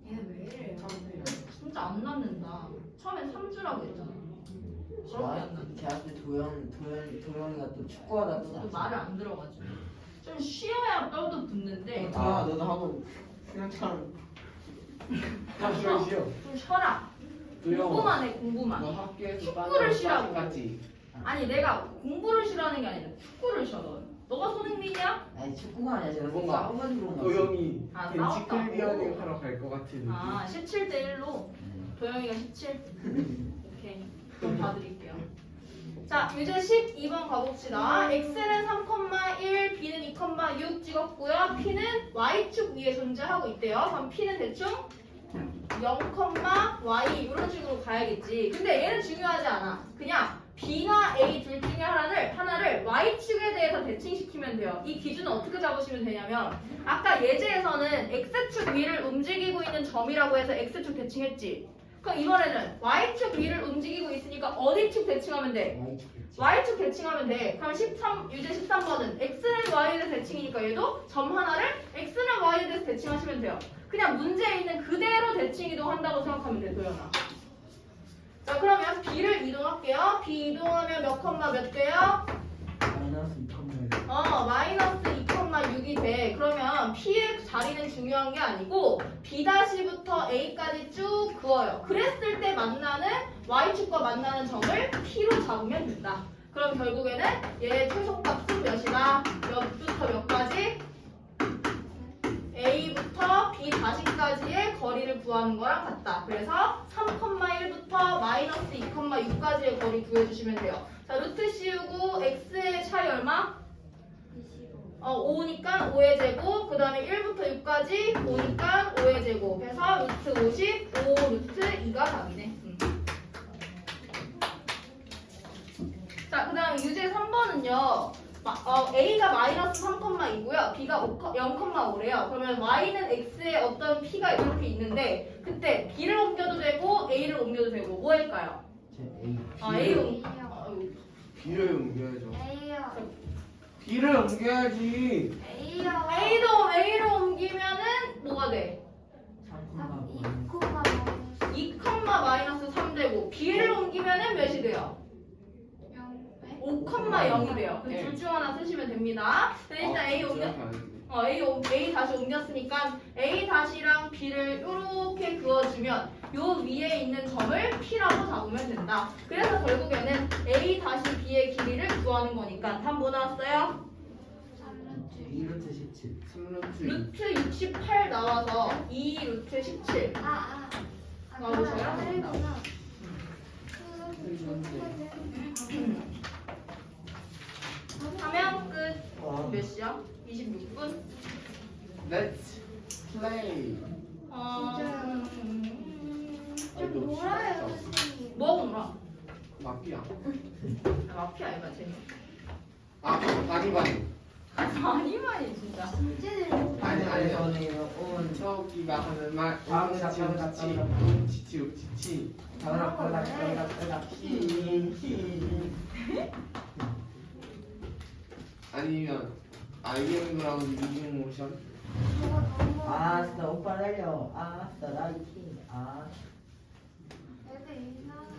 얘 왜 이래? 진짜 안 낳는다. 처음엔 3주라고 했잖아. 저렇게 안 낳는다. 대학 때 도영이가 또 축구하다 또 말을 안 들어가지고. 좀 쉬어야 뼈도 붙는데 너도 하고 그냥 참 쉬어. 좀 쉬어라. 도영. 공부만 해 공부만. 너 학교에서 축구를 쉬라고. 같지? 아니 내가 공부를 쉬라는 게 아니라 축구를 쉬어 너. 너가 손흥민이야? 아니 축구가 아니야. 제가 뭔가 싸워가지고 그런 거. 도영이 아, 벤치 싸웠다고? 클리어링 하러 갈 것 같은 느낌. 아 17대 1로 도영이가 17. 오케이. 그럼 봐드릴게요. 자, 이제 12번 가봅시다. x는 3,1, b는 2,6 찍었고요. p는 y축 위에 존재하고 있대요. 그럼 p는 대충 0, y 이런 식으로 가야겠지. 근데 얘는 중요하지 않아. 그냥 b나 a 둘 중에 하나를 y축에 대해서 대칭시키면 돼요. 이 기준은 어떻게 잡으시면 되냐면 아까 예제에서는 x축 위를 움직이고 있는 점이라고 해서 x축 대칭했지. 그럼 이번에는 y축 위를 움직이고 있으니까 어디 축 대칭하면 돼? y축 대칭하면 돼. 그럼 유제 13번은 x는 y에 대해서 대칭이니까 얘도 점 하나를 x는 y에 대해서 대칭하시면 돼요. 그냥 문제에 있는 그대로 대칭 이동한다고 생각하면 돼, 도연아. 자, 그러면 b를 이동할게요. b 이동하면 몇 돼요? 마이너스 2,6. 마이너스 2,6이 돼. 그러면 p의 자리는 중요한 게 아니고 b-부터 a까지 쭉 구워요. 그랬을 때 만나는 y축과 만나는 점을 p로 잡으면 된다. 그럼 결국에는 얘의 최소값은 몇이다? 몇부터 몇까지? A부터 B 다시까지의 거리를 구하는 거랑 같다. 그래서 3,1부터 마이너스 2,6까지의 거리 구해주시면 돼요. 자, 루트 씌우고 x의 차이 얼마? 5니까 5의 제곱, 그 다음에 1부터 6까지 5니까 5의 제곱. 그래서 루트 50, 5 루트 2가 답이네. 자, 그 다음에 유제 3번은요. A가 마이너스 3,2고요. B가 0,5래요. 그러면 Y는 X에 어떤 P가 이렇게 있는데 그때 B를 옮겨도 되고 A를 옮겨도 되고 뭐 할까요? 제 A. A B를 옮겨야죠. A요. B를 옮겨야지. A요. A를 옮기면은 뭐가 돼? 2, 마이너스 3 되고 B를 옮기면은 몇이 돼요? 5,0이 돼요. 그래서 둘 중 하나 쓰시면 됩니다. 그래서 일단 A A 다시 옮겼으니까 A 다시랑 B를 이렇게 그어주면 요 위에 있는 점을 P라고 잡으면 된다. 그래서 결국에는 A 다시 B의 길이를 구하는 거니까 답 뭐 나왔어요? 2루트 17. 3루트 루트 68 나와서 2 루트 17 나오셔야 됩니다. 하면 끝. 몇 시야? 26분? Let's play. 좀 놀아요, 선생님. 뭐 놀아? 마피아. 마피아 이거 재밌. 많이. 많이 진짜. 아니. 전에요. 온. 저기가 하는 말. 지치. 아니면 아이엠그라운드 유징 모션. 아싸 오빠 달려. 아싸 나이팅. 아.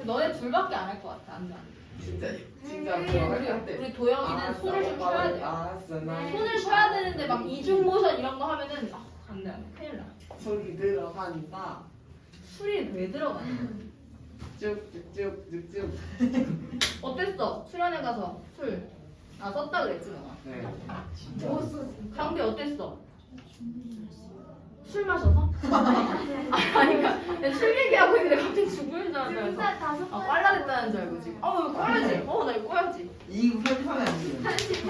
너네 둘밖에 안 할 것 같아. 안 돼. 진짜 들어갈 때. 우리 도영이는 손을 좀 쉬어야 돼. 아싸 나. 손을 쉬어야 되는데 막 이중 모션 이런 거 하면은 안 돼. 큰일 나. 소리 들어간다. 술이 왜 들어가냐? 쭉쭉쭉쭉쭉. 어땠어? 수련회 가서 술. 썼다 그랬지 너가. 네. 진짜. 강대 어땠어? 술 마셔서? 아니 그러니까 술 얘기하고 있는데 갑자기 죽을 줄 알았어. 빨라졌다는 줄 알고 지금. 이거 꺼야지. 나 이거 꺼야지. 이거 편집하면 안 돼요. 편집.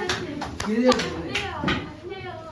얘네들